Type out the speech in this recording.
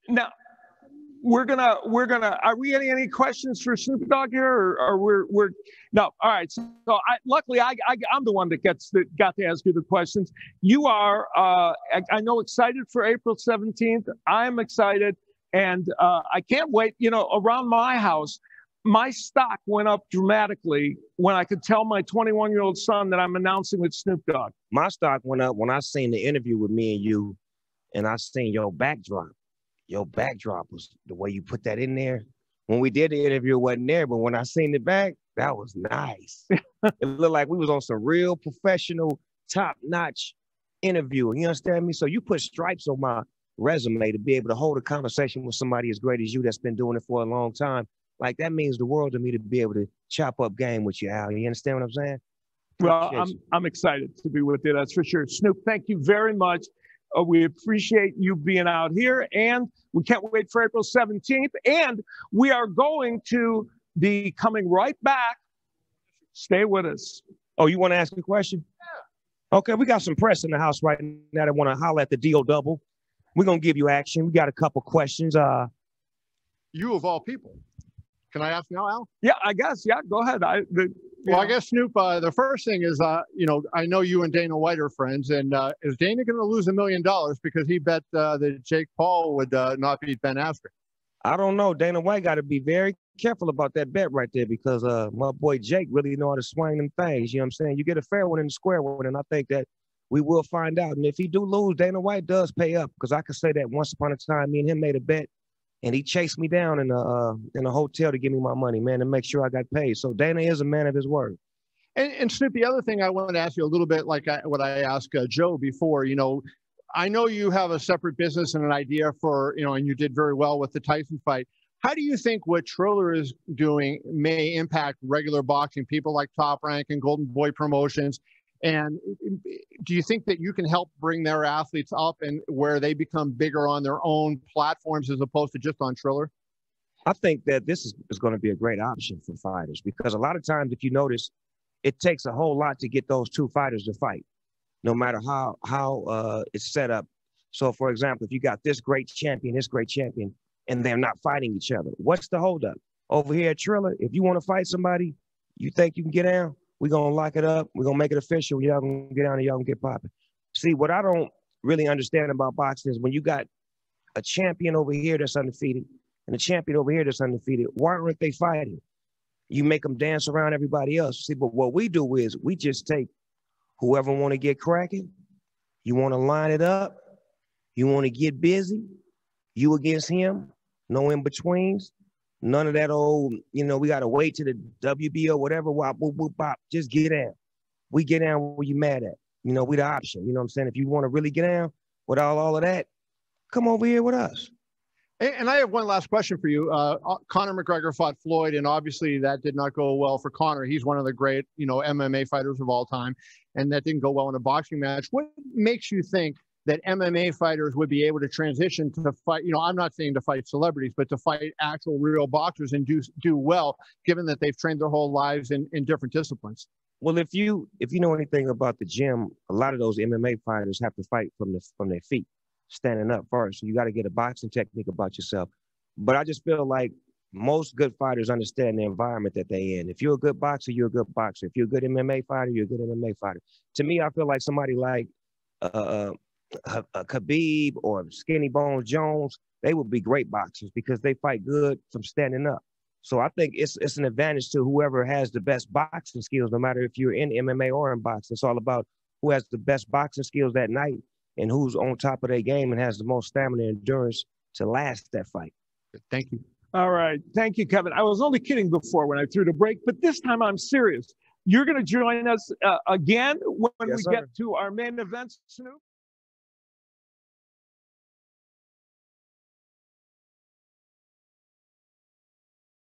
Now we're gonna. Are we getting any questions for Snoop Dogg here, or we're no? All right. So luckily I'm the one that got to ask you the questions. You are I know excited for April 17th. I'm excited, and I can't wait. You know, around my house, my stock went up dramatically when I could tell my 21-year-old son that I'm announcing with Snoop Dogg. My stock went up when I seen the interview with me and you, and I seen your backdrop. Your backdrop was the way you put that in there. When we did the interview, it wasn't there, but when I seen it back, that was nice. It looked like we was on some real professional, top-notch interview. You understand me? So you put stripes on my resume to be able to hold a conversation with somebody as great as you that's been doing it for a long time. Like, that means the world to me to be able to chop up game with you, Al. You understand what I'm saying? Well, I'm excited to be with you, that's for sure. Snoop, thank you very much. We appreciate you being out here, and we can't wait for April 17th. And we are going to be coming right back. Stay with us. Oh, you want to ask a question? Yeah. Okay, we got some press in the house right now that want to holler at the deal double. We're going to give you action. We got a couple questions. You of all people. Can I ask now, Al? Yeah, I guess. Yeah, go ahead. I guess, Snoop, the first thing is, you know, I know you and Dana White are friends, and is Dana going to lose $1 million because he bet that Jake Paul would not beat Ben Askren? I don't know. Dana White got to be very careful about that bet right there because my boy Jake really know how to swing them things. You know what I'm saying? You get a fair one and a square one, and I think that we will find out. And if he do lose, Dana White does pay up, because I could say that once upon a time, me and him made a bet, and he chased me down in a hotel to give me my money, man, to make sure I got paid. So Dana is a man of his word. And Snoop, the other thing I wanted to ask you a little bit, like what I asked Joe before, you know, I know you have a separate business and an idea for, you know, and you did very well with the Tyson fight. How do you think what Triller is doing may impact regular boxing, people like Top Rank and Golden Boy Promotions? And do you think that you can help bring their athletes up and where they become bigger on their own platforms as opposed to just on Triller? I think that this is going to be a great option for fighters, because a lot of times, if you notice, it takes a whole lot to get those two fighters to fight, no matter how it's set up. So, for example, if you got this great champion, and they're not fighting each other, what's the holdup? Over here at Triller, if you want to fight somebody, you think you can get down, we're going to lock it up. We're going to make it official. Y'all going to get down and y'all going to get popping. See, what I don't really understand about boxing is when you got a champion over here that's undefeated and a champion over here that's undefeated, why aren't they fighting? You make them dance around everybody else. See, but what we do is we just take whoever want to get cracking, you want to line it up, you want to get busy, you against him, no in-betweens. None of that old, you know, we got to wait to the WBO, whatever, wop, boop, boop, bop. Just get down. We get down where you mad at. You know, we the option. You know what I'm saying? If you want to really get down without all of that, come over here with us. And I have one last question for you. Conor McGregor fought Floyd, and obviously that did not go well for Conor. He's one of the great, you know, MMA fighters of all time, and that didn't go well in a boxing match. What makes you think that MMA fighters would be able to transition to fight, you know, I'm not saying to fight celebrities, but to fight actual real boxers and do well, given that they've trained their whole lives in different disciplines? Well, if you know anything about the gym, a lot of those MMA fighters have to fight from their feet, standing up first. So you got to get a boxing technique about yourself. But I just feel like most good fighters understand the environment that they're in. If you're a good boxer, you're a good boxer. If you're a good MMA fighter, you're a good MMA fighter. To me, I feel like somebody like Khabib or Skinny Bones Jones, they would be great boxers because they fight good from standing up. So I think it's an advantage to whoever has the best boxing skills, no matter if you're in MMA or in boxing. It's all about who has the best boxing skills that night and who's on top of their game and has the most stamina and endurance to last that fight. Thank you. All right. Thank you, Kevin. I was only kidding before when I threw the break, but this time I'm serious. You're going to join us again when we get to our main event, Snoop?